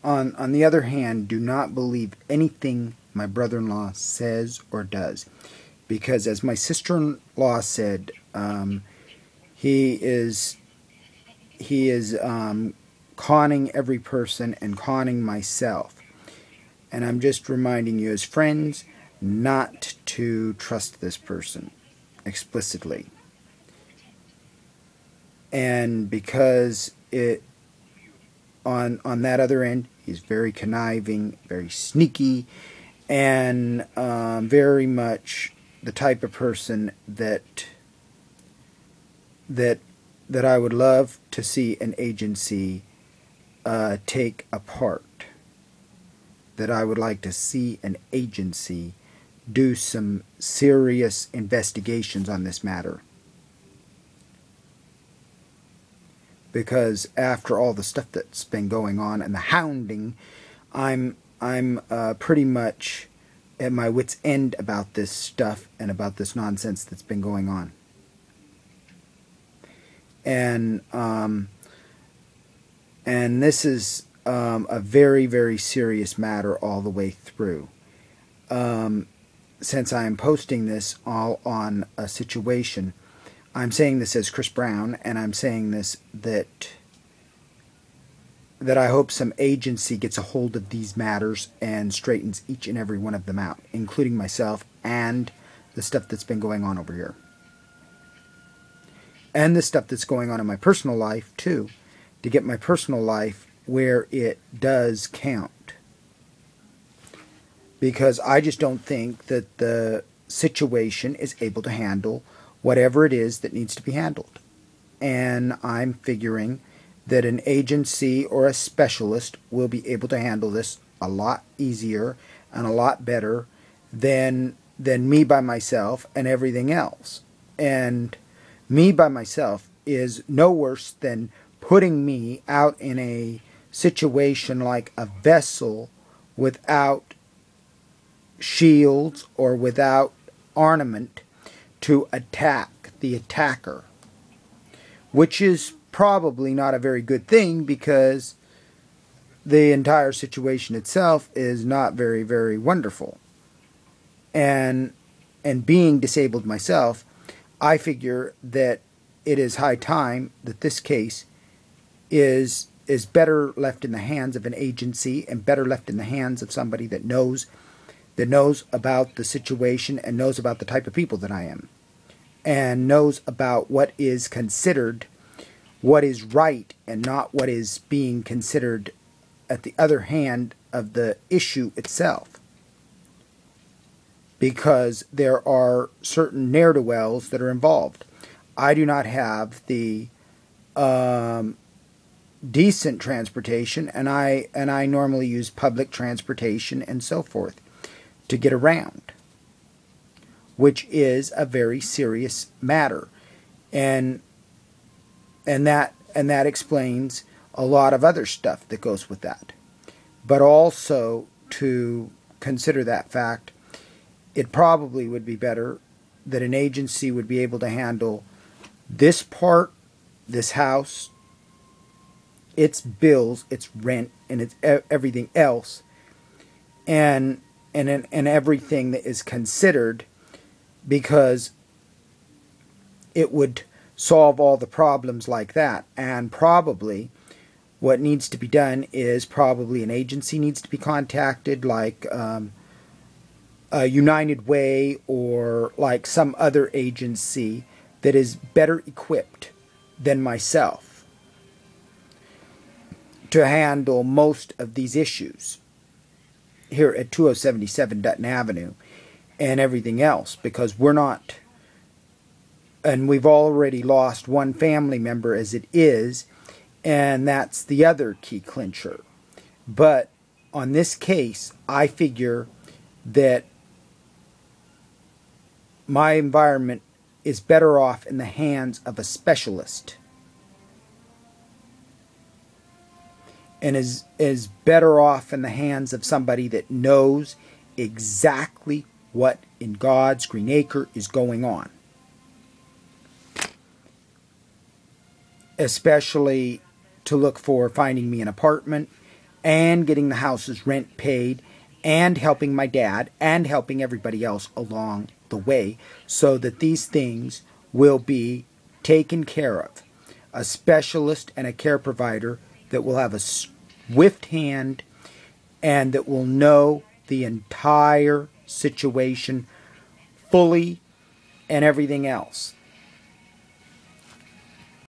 on the other hand, do not believe anything my brother-in-law says or does, because as my sister-in-law said, he is conning every person and conning myself. And I'm just reminding you as friends not to trust this person explicitly. And because on that other end, he's very conniving, very sneaky, and very much the type of person that I would love to see an agency take apart. That I would like to see an agency do some serious investigations on this matter. Because after all the stuff that's been going on and the hounding, I'm pretty much at my wit's end about this stuff and about this nonsense that's been going on. And this is a very, very serious matter all the way through. Since I am posting this all on a situation, I'm saying this as Cris Brown, and I'm saying this that I hope some agency gets a hold of these matters and straightens each and every one of them out, including myself and the stuff that's been going on over here. And the stuff that's going on in my personal life, too, to get my personal life where it does count. Because I just don't think that the situation is able to handle whatever it is that needs to be handled. And I'm figuring that an agency or a specialist will be able to handle this a lot easier and a lot better than me by myself and everything else. And me by myself is no worse than putting me out in a situation like a vessel without shields or without ornament to attack the attacker, which is probably not a very good thing because the entire situation itself is not very, very wonderful. And being disabled myself, I figure that it is high time that this case is better left in the hands of an agency and better left in the hands of somebody that knows about the situation and knows about the type of people that I am. And knows about what is considered what is right and not what is being considered at the other hand of the issue itself. Because there are certain ne'er-do-wells that are involved. I do not have the decent transportation, and I normally use public transportation and so forth to get around, which is a very serious matter, and that explains a lot of other stuff that goes with that. But also to consider that fact, it probably would be better that an agency would be able to handle this part, this house, its bills, its rent, and its everything else, and everything that is considered, because it would solve all the problems like that. And probably what needs to be done is probably an agency needs to be contacted, like a United Way or like some other agency that is better equipped than myself to handle most of these issues here at 2077 Dutton Avenue and everything else, because we're not, and we've already lost one family member as it is, and that's the other key clincher. But on this case, I figure that my environment is better off in the hands of a specialist, and is better off in the hands of somebody that knows exactly what in God's green acre is going on. Especially to look for finding me an apartment and getting the house's rent paid and helping my dad and helping everybody else along the way so that these things will be taken care of. A specialist and a care provider that will have a swift hand and that will know the entire situation fully and everything else.